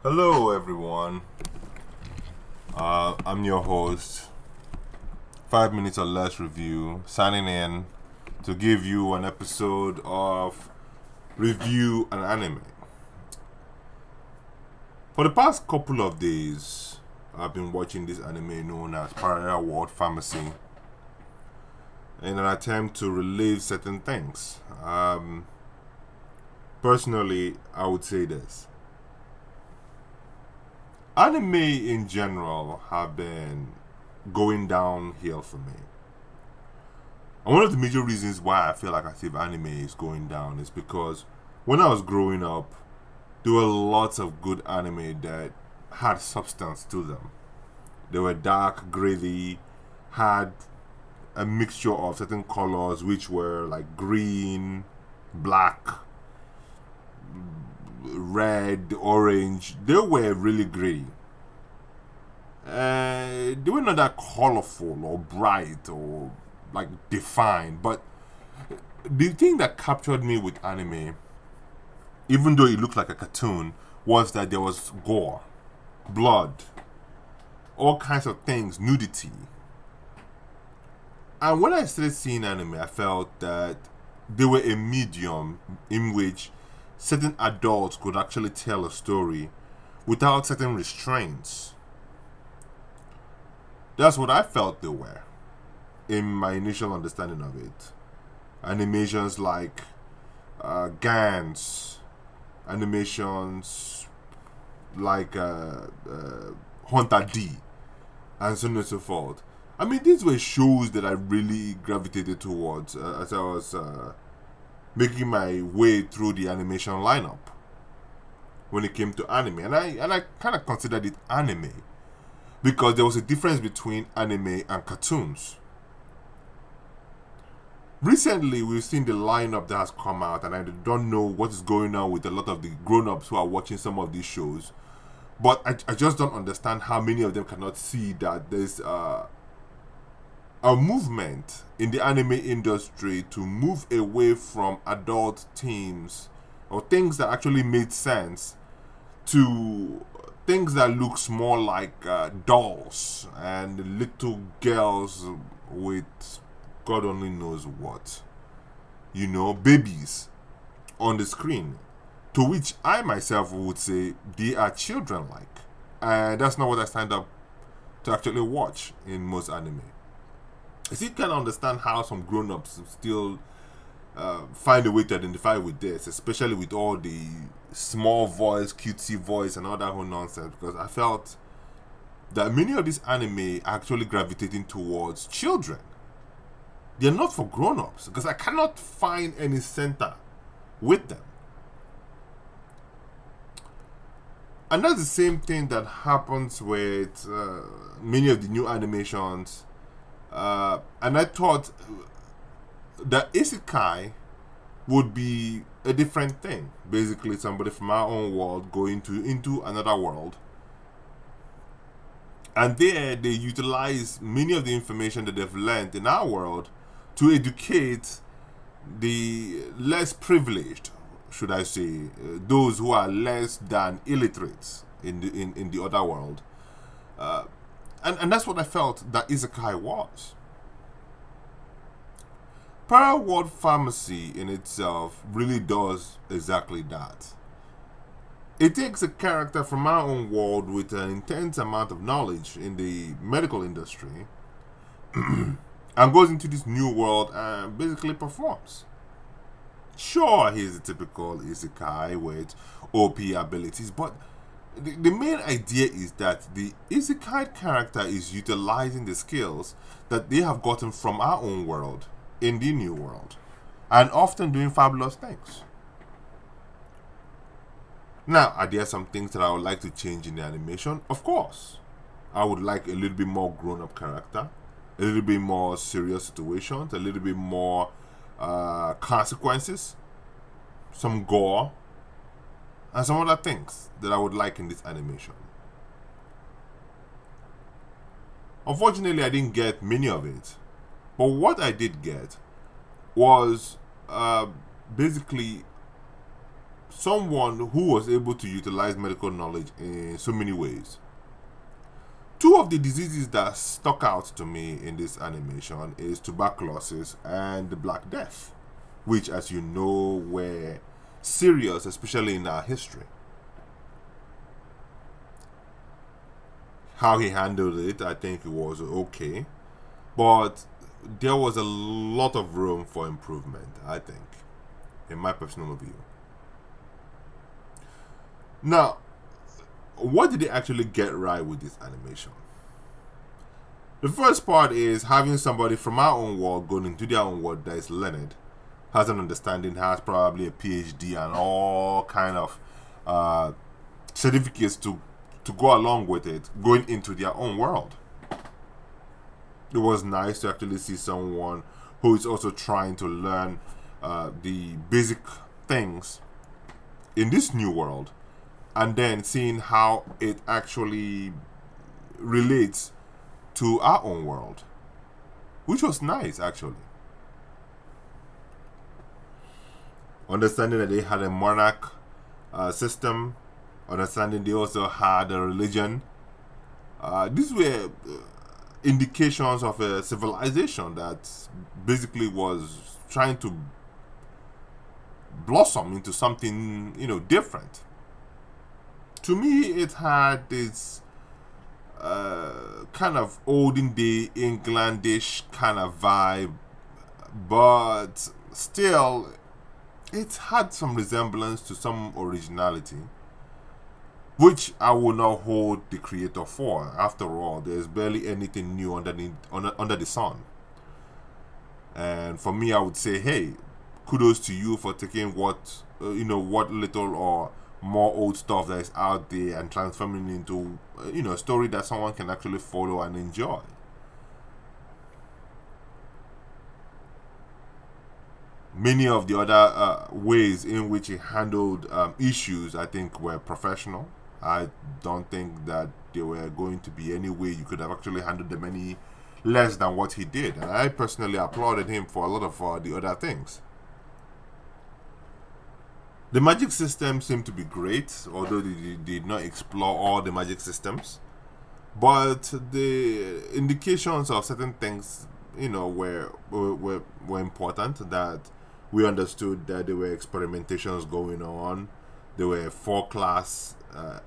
Hello, everyone. I'm your host, 5 Minutes or Less Review, signing in to give you an episode of Review an Anime. For the past couple of days, I've been watching this anime known as Parallel World Pharmacy in an attempt to relive certain things. Personally, I would say this. Anime in general have been going downhill for me. And one of the major reasons why I feel like I think anime is going down is because when I was growing up, there were lots of good anime that had substance to them. They were dark, gritty, had a mixture of certain colors which were like green, black, red, orange. They were really gritty. They were not that colorful or bright or like defined, but the thing that captured me with anime, even though it looked like a cartoon, was that there was gore, blood, all kinds of things, nudity. And when I started seeing anime, I felt that they were a medium in which certain adults could actually tell a story without certain restraints. That's what I felt they were in my initial understanding of it. Animations like Gantz, animations like Hunter D, and so on and so forth. I mean, these were shows that I really gravitated towards as I was making my way through the animation lineup when it came to anime, and I kind of considered it anime because there was a difference between anime and cartoons. Recently, we've seen the lineup that has come out, and I don't know what is going on with a lot of the grown ups who are watching some of these shows. But I just don't understand how many of them cannot see that there's a movement in the anime industry to move away from adult themes or things that actually made sense to things that looks more like dolls and little girls with God only knows what. You know, babies on the screen. To which I myself would say they are children like. And that's not what I signed up to actually watch in most anime. I still can't understand how some grown ups still find a way to identify with this, especially with all the small voice, cutesy voice, and all that whole nonsense. Because I felt that many of these anime are actually gravitating towards children. They're not for grown-ups because I cannot find any center with them. And that's the same thing that happens with many of the new animations. And I thought that isekai would be a different thing. Basically, somebody from our own world going into another world. And there, they utilize many of the information that they've learned in our world to educate the less privileged, should I say, those who are less than illiterate in the other world, and that's what I felt that isekai was. Parallel World Pharmacy in itself really does exactly that. It takes a character from our own world with an intense amount of knowledge in the medical industry and goes into this new world and basically performs. Sure, he's a typical isekai with OP abilities, but the main idea is that the isekai character is utilizing the skills that they have gotten from our own world in the new world and often doing fabulous things. Now, are there some things that I would like to change in the animation? Of course. I would like a little bit more grown up character, a little bit more serious situations, a little bit more consequences, some gore, and some other things that I would like in this animation. Unfortunately, I didn't get many of it, but what I did get was basically someone who was able to utilize medical knowledge in so many ways. Two of the diseases that stuck out to me in this animation is tuberculosis and the Black Death, which, as you know, were serious, especially in our history. How he handled it, I think it was okay, but there was a lot of room for improvement, I think, in my personal view. Now, what did they actually get right with this animation? The first part is having somebody from our own world going into their own world that is learned, has an understanding, has probably a PhD and all kind of certificates to go along with it, going into their own world. It was nice to actually see someone who is also trying to learn the basic things in this new world, and then seeing how it actually relates to our own world, which was nice, actually. Understanding that they had a monarch system, understanding they also had a religion. These were indications of a civilization that basically was trying to blossom into something, different. To me, it had this kind of olden day Englandish kind of vibe, but still, it had some resemblance to some originality, which I will not hold the creator for. After all, there's barely anything new under the sun. And for me, I would say, hey, kudos to you for taking what little or more old stuff that is out there and transforming it into a story that someone can actually follow and enjoy. Many of the other ways in which he handled issues, I think, were professional. I don't think that there were going to be any way you could have actually handled them any less than what he did. And I personally applauded him for a lot of the other things. The magic system seemed to be great, although they did not explore all the magic systems. But the indications of certain things, were important. That we understood that there were experimentations going on. There were 4 class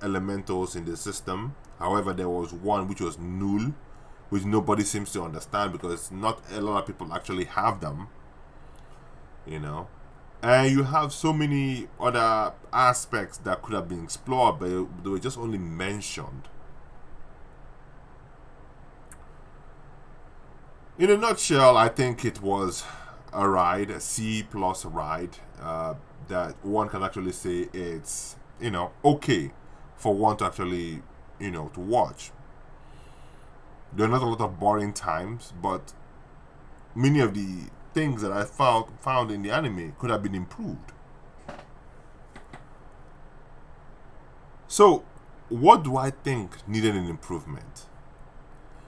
elementals in the system. However, there was one which was null, which nobody seems to understand because not a lot of people actually have them. And you have so many other aspects that could have been explored, but they were just only mentioned. In a nutshell, I think it was a ride, a C+ ride, that one can actually say it's, okay for one to actually, to watch. There are not a lot of boring times, but many of the things that I found in the anime could have been improved. So, what do I think needed an improvement?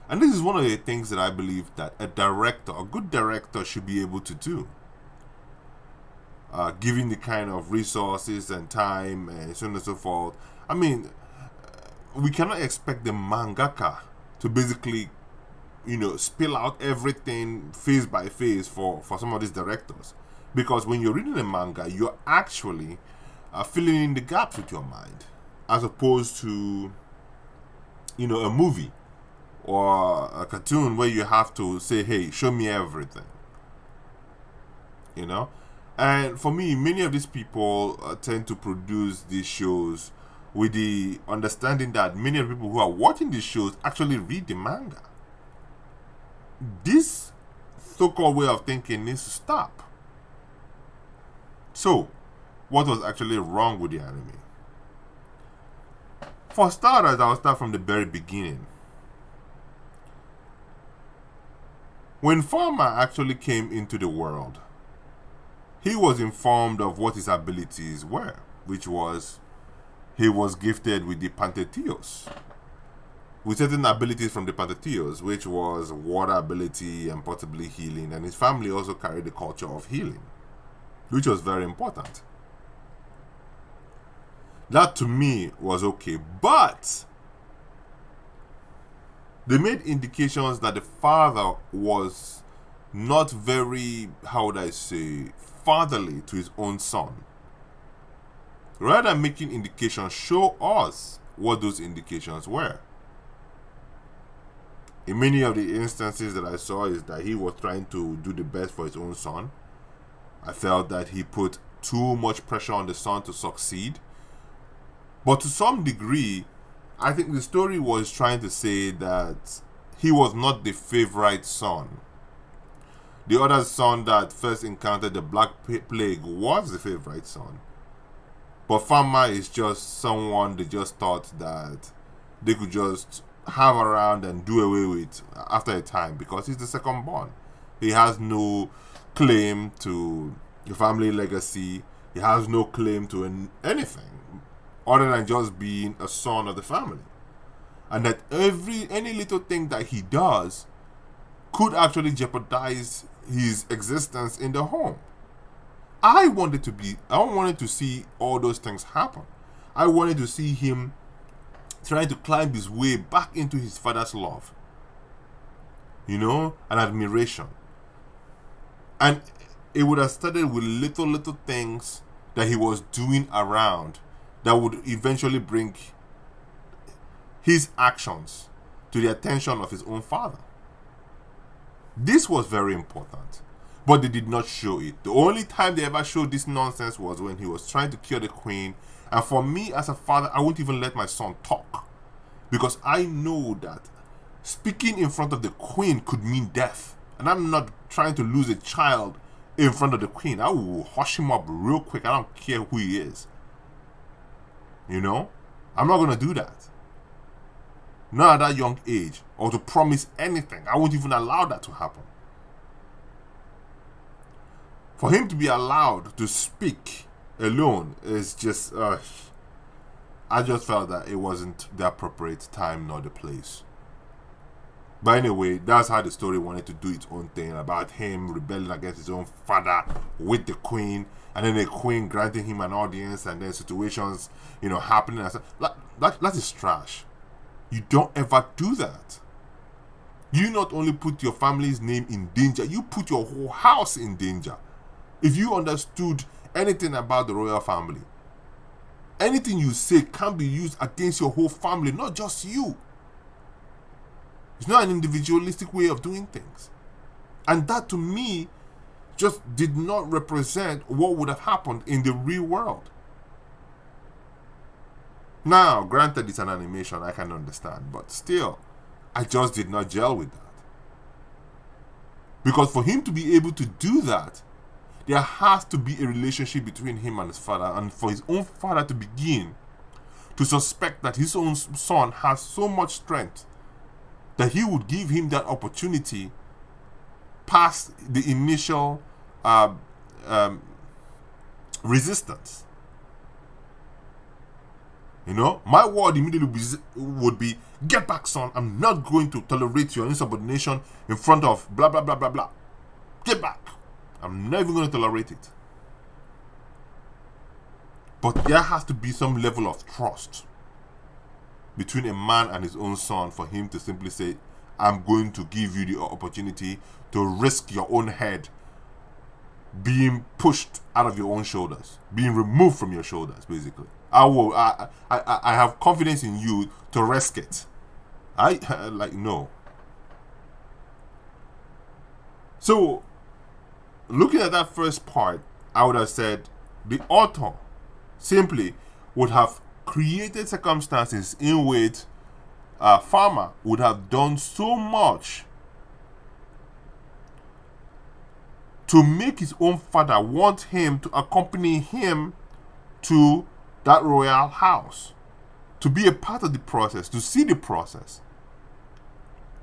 And this is one of the things that I believe that a good director should be able to do. Given the kind of resources and time and so on and so forth. I mean, we cannot expect the mangaka to basically spill out everything phase by phase for some of these directors. Because when you're reading a manga, you're actually filling in the gaps with your mind. As opposed to, a movie or a cartoon where you have to say, hey, show me everything. And for me, many of these people tend to produce these shows with the understanding that many of the people who are watching these shows actually read the manga. This so-called way of thinking needs to stop. So, what was actually wrong with the anime? For starters, I'll start from the very beginning. When Farmer actually came into the world, he was informed of what his abilities were, which was he was gifted with the Pantheteos, with certain abilities from the Pantheteos, which was water ability and possibly healing, and his family also carried the culture of healing, which was very important. That to me was okay. But they made indications that the father was not very, how would I say, fatherly to his own son. Rather than making indications, show us what those indications were. In many of the instances that I saw is that he was trying to do the best for his own son. I felt that he put too much pressure on the son to succeed. But to some degree, I think the story was trying to say that he was not the favorite son. The other son that first encountered the Black Plague was the favorite son. But Fama is just someone they just thought that they could just have around and do away with after a time because he's the second born. He has no claim to the family legacy. He has no claim to anything other than just being a son of the family. And that any little thing that he does could actually jeopardize his existence in the home. I wanted to see all those things happen. I wanted to see him trying to climb his way back into his father's love, and admiration. And it would have started with little things that he was doing around that would eventually bring his actions to the attention of his own father. This was very important, but they did not show it. The only time they ever showed this nonsense was when he was trying to cure the queen. And for me as a father, I won't even let my son talk, because I know that speaking in front of the queen could mean death. And I'm not trying to lose a child in front of the queen. I will hush him up real quick. I don't care who he is. I'm not going to do that. Not at that young age, or to promise anything. I won't even allow that to happen. For him to be allowed to speak alone is just, I just felt that it wasn't the appropriate time nor the place. But anyway, that's how the story wanted to do its own thing, about him rebelling against his own father with the queen, and then the queen granting him an audience, and then situations, happening. And that is trash. You don't ever do that. You not only put your family's name in danger, you put your whole house in danger. If you understood anything about the royal family, anything you say can be used against your whole family, not just you. It's not an individualistic way of doing things. And that to me just did not represent what would have happened in the real world. Now, granted it's an animation, I can understand, but still, I just did not gel with that. Because for him to be able to do that, there has to be a relationship between him and his father, and for his own father to begin to suspect that his own son has so much strength that he would give him that opportunity past the initial resistance. My word immediately would be, get back, son. I'm not going to tolerate your insubordination in front of blah, blah, blah, blah, blah. Get back. I'm not even going to tolerate it. But there has to be some level of trust between a man and his own son for him to simply say, I'm going to give you the opportunity to risk your own head being pushed out of your own shoulders, being removed from your shoulders, basically. I have confidence in you to risk it. No. So, looking at that first part, I would have said the author simply would have created circumstances in which a farmer would have done so much to make his own father want him to accompany him to that royal house, to be a part of the process, to see the process,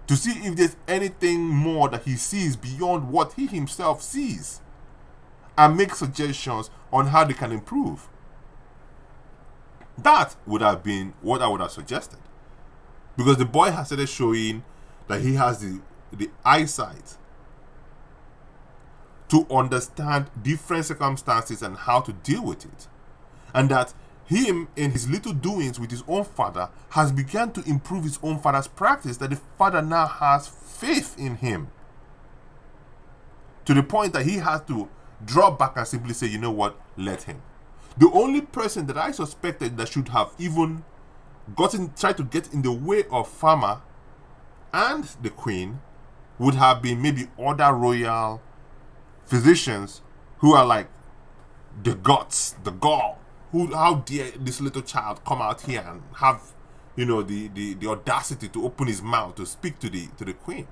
to see if there's anything more that he sees beyond what he himself sees, and make suggestions on how they can improve. That would have been what I would have suggested. Because the boy has started showing that he has the eyesight to understand different circumstances and how to deal with it. And that him in his little doings with his own father has begun to improve his own father's practice, that the father now has faith in him, to the point that he has to draw back and simply say, you know what, let him. The only person that I suspected that should have even tried to get in the way of Fama and the queen would have been maybe other royal physicians who are like, the guts, the gall, how dare this little child come out here and have, the audacity to open his mouth to speak to the queen.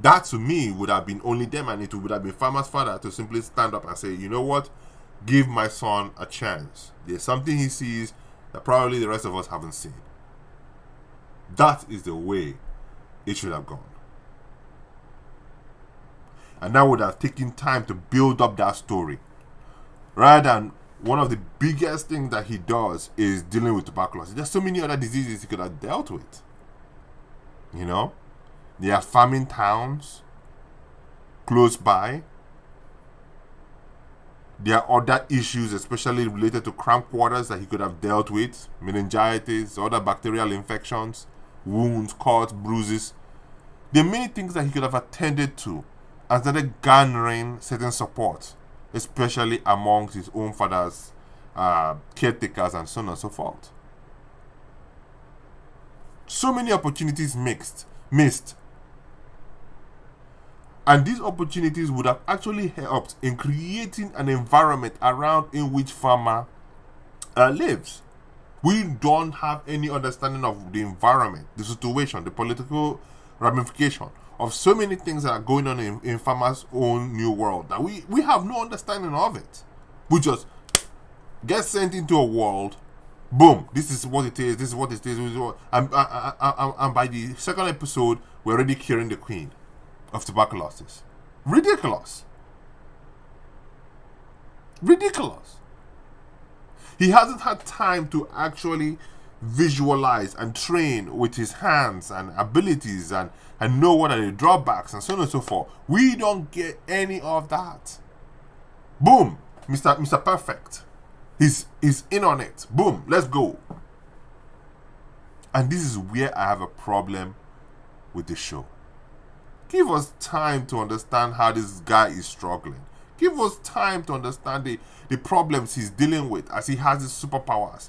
That to me would have been only them, and it would have been Fama's father to simply stand up and say, you know what, give my son a chance. There's something he sees that probably the rest of us haven't seen. That is the way it should have gone. And that would have taken time to build up that story, rather than one of the biggest things that he does is dealing with tuberculosis. There's so many other diseases he could have dealt with. There are farming towns close by. There are other issues, especially related to cramped quarters, that he could have dealt with. Meningitis, other bacterial infections, wounds, cuts, bruises. There are many things that he could have attended to and started garnering certain support, especially amongst his own father's caretakers and so on and so forth. So many opportunities missed. And these opportunities would have actually helped in creating an environment around in which Fama lives. We don't have any understanding of the environment, the situation, the political ramification of so many things that are going on in Fama's own new world that we have no understanding of it. We just get sent into a world, boom, this is what it is, this is what it is, and by the second episode, we're already curing the queen of tuberculosis. Ridiculous. He hasn't had time to actually visualize and train with his hands and abilities and know what are the drawbacks and so on and so forth. We don't get any of that. Boom, Mr. Perfect. He's in on it. Boom, let's go. And this is where I have a problem with the show. Give us time to understand how this guy is struggling. Give us time to understand the problems he's dealing with as he has his superpowers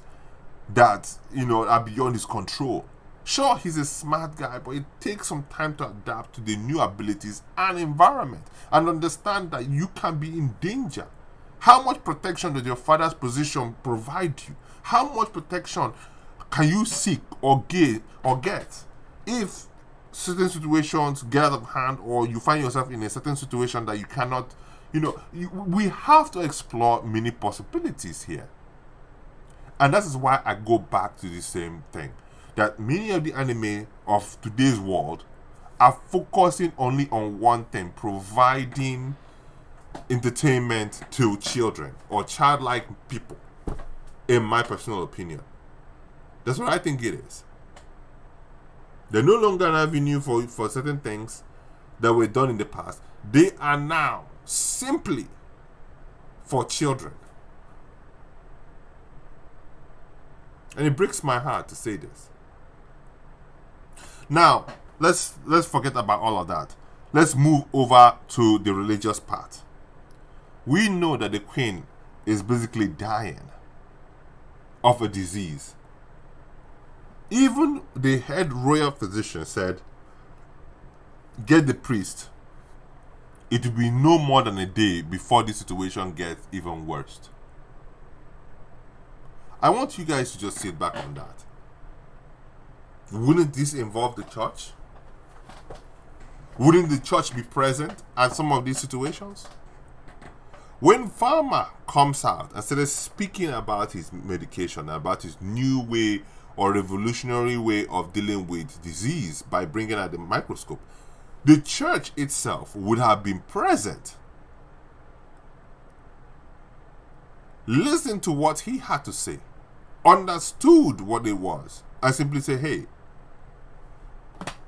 that, are beyond his control. Sure, he's a smart guy, but it takes some time to adapt to the new abilities and environment and understand that you can be in danger. How much protection does your father's position provide you? How much protection can you seek or get if certain situations get out of hand, or you find yourself in a certain situation that you cannot, we have to explore many possibilities here. And that is why I go back to the same thing, that many of the anime of today's world are focusing only on one thing: providing entertainment to children or childlike people, in my personal opinion. That's what I think it is. They're no longer an avenue for certain things that were done in the past. They are now simply for children. And it breaks my heart to say this. Now, let's forget about all of that. Let's move over to the religious part. We know that the queen is basically dying of a disease. Even the head royal physician said, get the priest. It will be no more than a day before the situation gets even worse. I want you guys to just sit back on that. Wouldn't this involve the church? Wouldn't the church be present at some of these situations? When Fama comes out and started speaking about his medication, about his new way or revolutionary way of dealing with disease by bringing out the microscope, the church itself would have been present. Listen to what he had to say, understood what it was, and simply say, hey,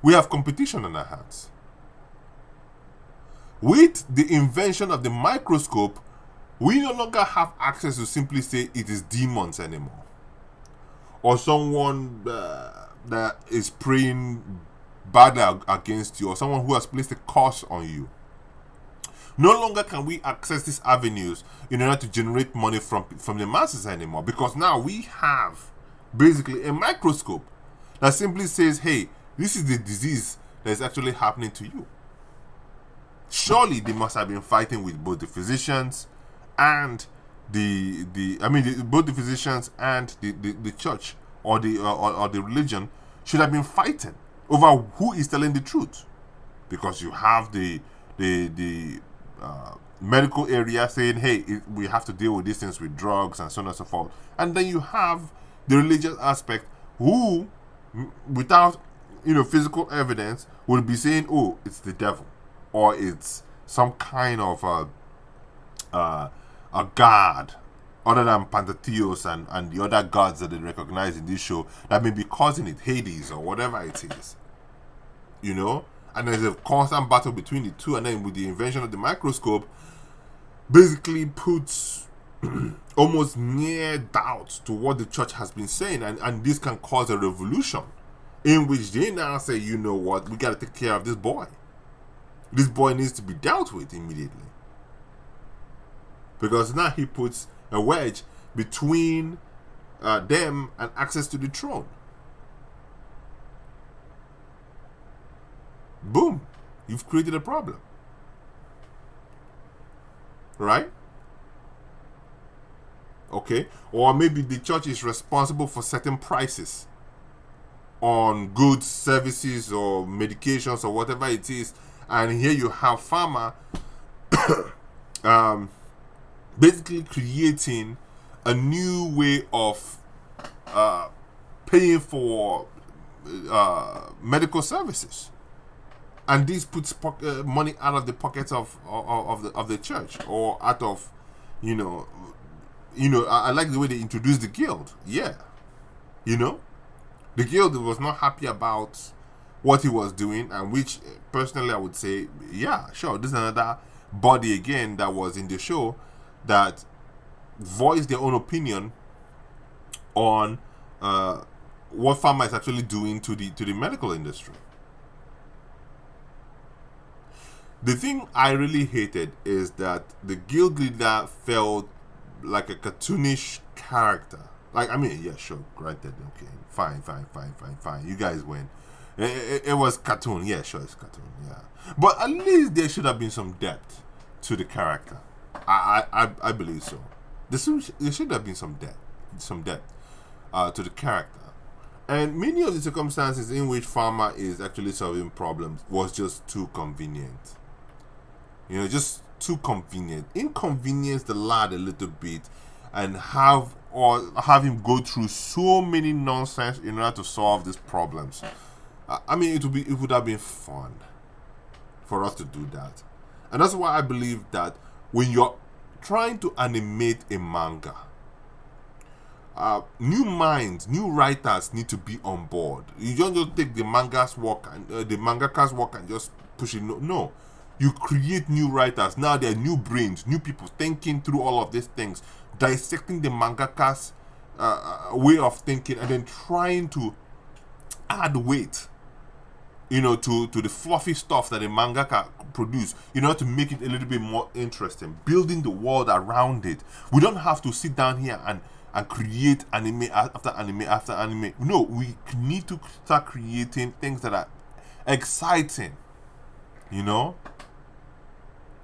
we have competition on our hands. With the invention of the microscope, We no longer have access to simply say it is demons anymore, or someone that is praying badly against you, or someone who has placed a curse on you. No longer can we access these avenues in order to generate money from the masses anymore, because now we have basically a microscope that simply says, hey, this is the disease that is actually happening to you. Surely they must have been fighting with both the physicians and both the physicians and the church or the religion should have been fighting over who is telling the truth, because you have the medical area saying, hey, we have to deal with these things with drugs and so on and so forth, and then you have the religious aspect who, without physical evidence, would be saying, oh, it's the devil, or it's some kind of a god other than Pantheos and the other gods that they recognize in this show that may be causing it, Hades or whatever it is, and there's a constant battle between the two, and then with the invention of the microscope basically puts almost near doubt to what the church has been saying, and this can cause a revolution in which they now say, you know what, we got to take care of this boy. This boy needs to be dealt with immediately, because now he puts a wedge between them and access to the throne. Boom, you've created a problem, right? Okay, or maybe the church is responsible for certain prices on goods, services, or medications, or whatever it is, and here you have pharma basically creating a new way of paying for medical services, and this puts money out of the pockets of the church, or out of I like the way they introduced the guild. Yeah, the guild was not happy about what he was doing, and which personally I would say, yeah, sure, this is another body again that was in the show that voiced their own opinion on what pharma is actually doing to the medical industry. The thing I really hated is that the guild leader felt like a cartoonish character. Like, I mean, yeah, sure, granted, okay, fine. You guys win. It was cartoon, yeah, sure, it's cartoon, yeah. But at least there should have been some depth to the character. I believe so. There should have been some depth to the character. And many of the circumstances in which pharma is actually solving problems was just too convenient. Just too convenient. Inconvenience the lad a little bit and have him go through so many nonsense in order to solve these problems. I mean, it would have been fun for us to do that. And that's why I believe that when you're trying to animate a manga, new minds, new writers need to be on board. You don't just take the mangaka's work and just push it. No. You create new writers. Now there are new brains, new people thinking through all of these things, dissecting the mangaka's way of thinking, and then trying to add weight, to the fluffy stuff that a mangaka produce, to make it a little bit more interesting, building the world around it. We don't have to sit down here and create anime after anime after anime. No, we need to start creating things that are exciting,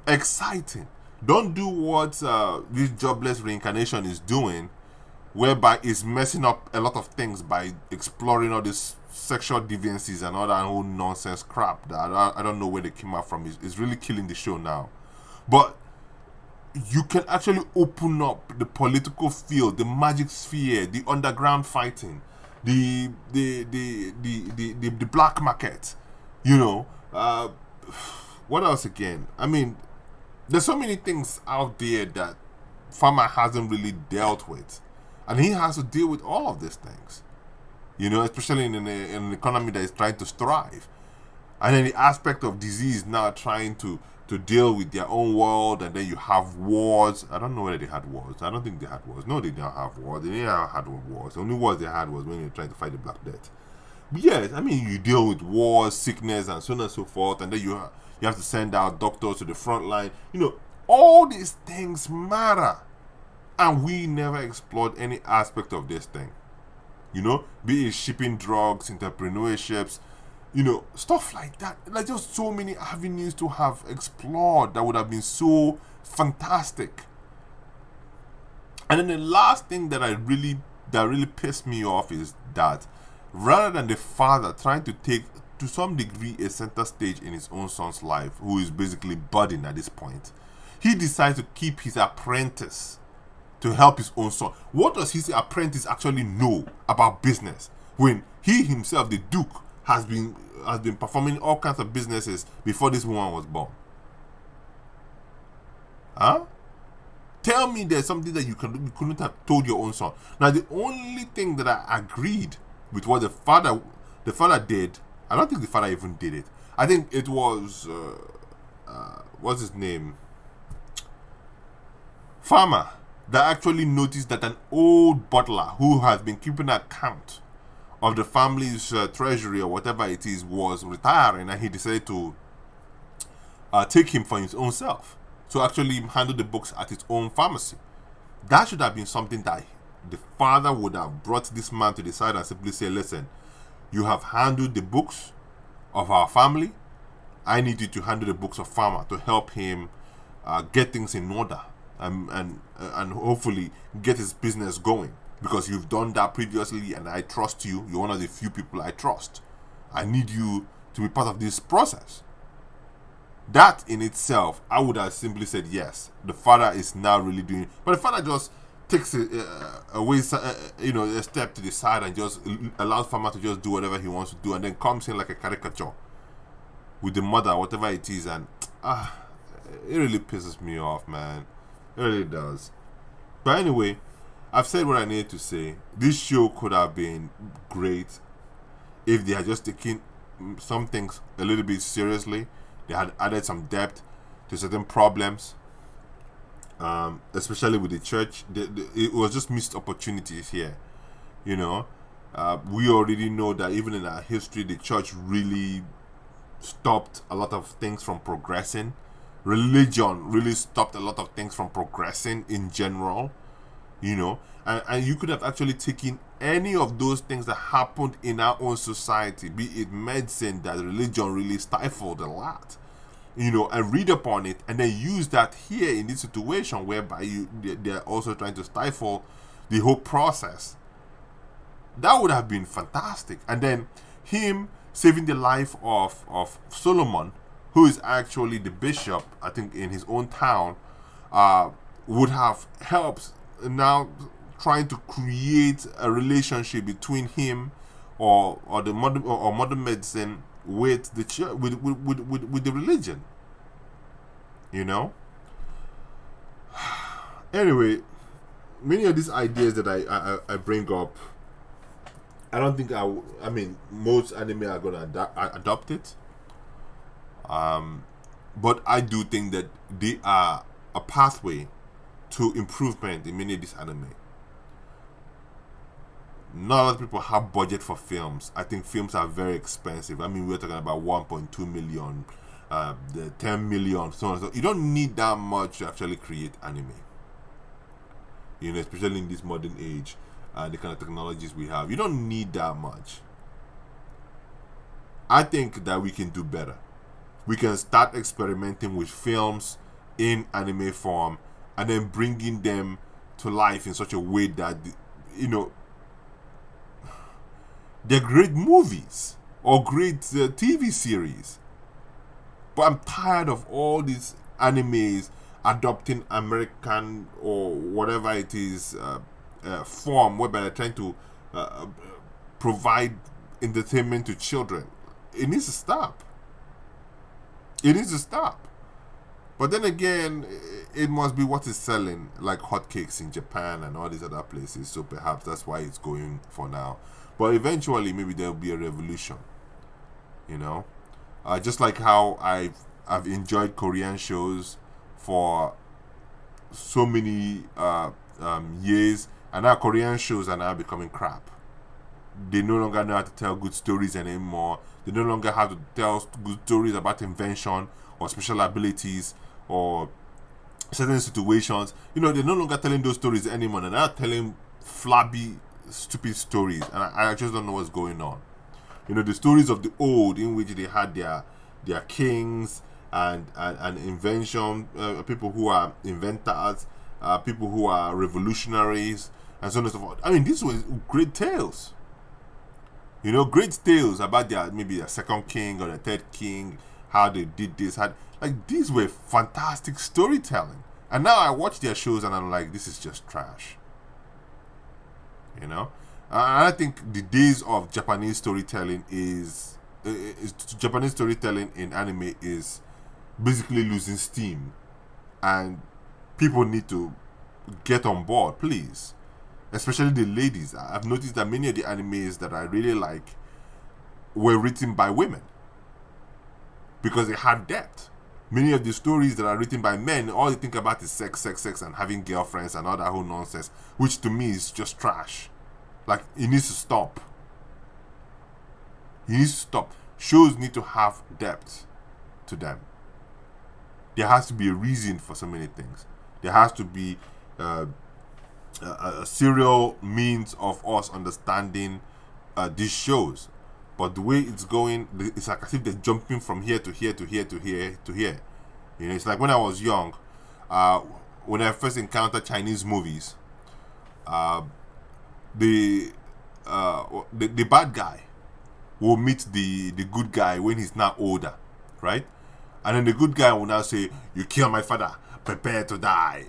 exciting. Don't do what this jobless reincarnation is doing, whereby it's messing up a lot of things by exploring all these sexual deviances and all that whole nonsense crap that I don't know where they came out from. It's really killing the show now. But you can actually open up the political field, the magic sphere, the underground fighting, the black market. What else again? I mean, there's so many things out there that pharma hasn't really dealt with, and he has to deal with all of these things, especially in an economy that is trying to thrive. And then the aspect of disease now trying to to deal with their own world, and then you have wars. I don't know whether they had wars. I don't think they had wars. No, they didn't have wars. They didn't have wars. The only wars they had was when they were trying to fight the Black Death. But yes, I mean, you deal with wars, sickness, and so on and so forth, and then you have to send out doctors to the front line. You know, all these things matter, and we never explored any aspect of this thing. You know, be it shipping drugs, entrepreneurships, you know, stuff like that. Like, just so many avenues to have explored that would have been so fantastic. And then the last thing that really pissed me off is that rather than the father trying to take to some degree a center stage in his own son's life, who is basically budding at this point, he decides to keep his apprentice to help his own son. What does his apprentice actually know about business when he himself, the Duke, has been performing all kinds of businesses before this woman was born? Huh? Tell me there's something that you couldn't have told your own son. Now, the only thing that I agreed with what the father did, I don't think the father even did it. I think it was what's his name? Farmer, that actually noticed that an old butler who has been keeping account of the family's treasury or whatever it is was retiring, and he decided to take him for his own self to actually handle the books at his own pharmacy. That should have been something that the father would have brought this man to the side and simply say, listen, you have handled the books of our family. I need you to handle the books of Farmer to help him get things in order and hopefully get his business going, because you've done that previously and I trust you. You're one of the few people I trust. I need you to be part of this process. That in itself, I would have simply said yes. The father is now really doing, but the father just takes away, a step to the side and just allows Farmer to just do whatever he wants to do, and then comes in like a caricature with the mother, whatever it is, and it really pisses me off, man. It really does. But anyway, I've said what I needed to say. This show could have been great if they had just taken some things a little bit seriously. They had added some depth to certain problems, especially with the church. It was just missed opportunities here. You know, we already know that even in our history, the church really stopped a lot of things from progressing. Religion really stopped a lot of things from progressing in general. You know, and you could have actually taken any of those things that happened in our own society, be it medicine that religion really stifled a lot, you know, and read upon it, and then use that here in this situation whereby they're also trying to stifle the whole process. That would have been fantastic. And then him saving the life of Solomon, who is actually the bishop, I think, in his own town, would have helped now trying to create a relationship between him or the modern medicine with the church, with the religion. You know. Anyway, many of these ideas that I bring up, I don't think I mean most anime are gonna adopt it. But I do think that they are a pathway to improvement in many of these anime. Not a lot of people have budget for films. I think films are very expensive. I mean, we're talking about 1.2 million, the 10 million, so on and so. You don't need that much to actually create anime. You know, especially in this modern age, the kind of technologies we have. You don't need that much. I think that we can do better. We can start experimenting with films in anime form and then bringing them to life in such a way that, you know, they're great movies or great TV series. But I'm tired of all these animes adopting American or whatever it is form whereby they're trying to provide entertainment to children. It needs to stop. It needs to stop. But then again, it must be what is selling like hotcakes in Japan and all these other places. So perhaps that's why it's going for now. But eventually, maybe there will be a revolution. You know, just like how I've enjoyed Korean shows for so many years, and now Korean shows are now becoming crap. They no longer know how to tell good stories anymore. They no longer have to tell good stories about invention or special abilities or certain situations. They're no longer telling those stories anymore. They're now telling flabby, stupid stories, and I just don't know what's going on. The stories of the old, in which they had their kings and invention, people who are inventors, people who are revolutionaries, and so on and so forth. I mean, these were great tales. Great tales about maybe a second king or a third king, how they did this. These were fantastic storytelling. And now I watch their shows and I'm like, this is just trash. And I think the days of Japanese storytelling Japanese storytelling in anime is basically losing steam, and people need to get on board, please. Especially the ladies. I've noticed that many of the animes that I really like were written by women because they had depth. Many of the stories that are written by men, all they think about is sex, and having girlfriends and all that whole nonsense, which to me is just trash. It needs to stop. It needs to stop. Shows need to have depth to them. There has to be a reason for so many things. There has to be a serial means of us understanding these shows. But the way it's going, it's like as if they're jumping from here to here to here to here to here. It's like when I was young, when I first encountered Chinese movies, the bad guy will meet the good guy when he's now older, right? And then the good guy will now say, "You killed my father, prepare to die."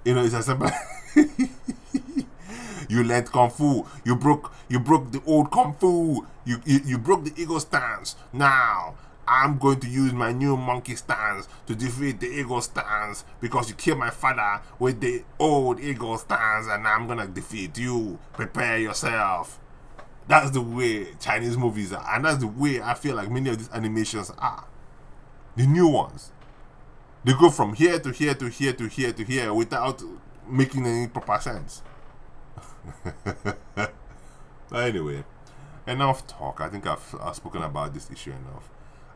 It's as simple. You learned kung fu. You broke the old kung fu. You broke the eagle stance. Now I'm going to use my new monkey stance to defeat the eagle stance because you killed my father with the old eagle stance, and I'm gonna defeat you. Prepare yourself. That's the way Chinese movies are, and that's the way I feel like many of these animations are. The new ones, they go from here to here to here to here to here without making any proper sense. But anyway, enough talk. I think I've spoken about this issue enough.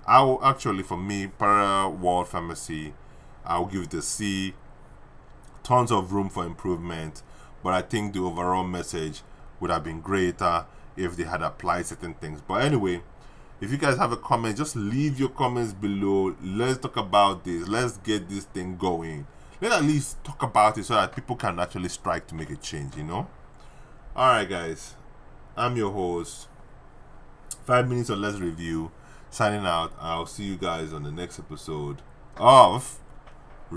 I will actually, for me, Parallel World Pharmacy, I will give it a C. Tons of room for improvement, but I think the overall message would have been greater if they had applied certain things. But anyway, if you guys have a comment, just leave your comments below. Let's talk about this. Let's get this thing going. Let's at least talk about it so that people can actually strike to make a change, Alright guys, I'm your host, 5 minutes or less review, signing out. I'll see you guys on the next episode of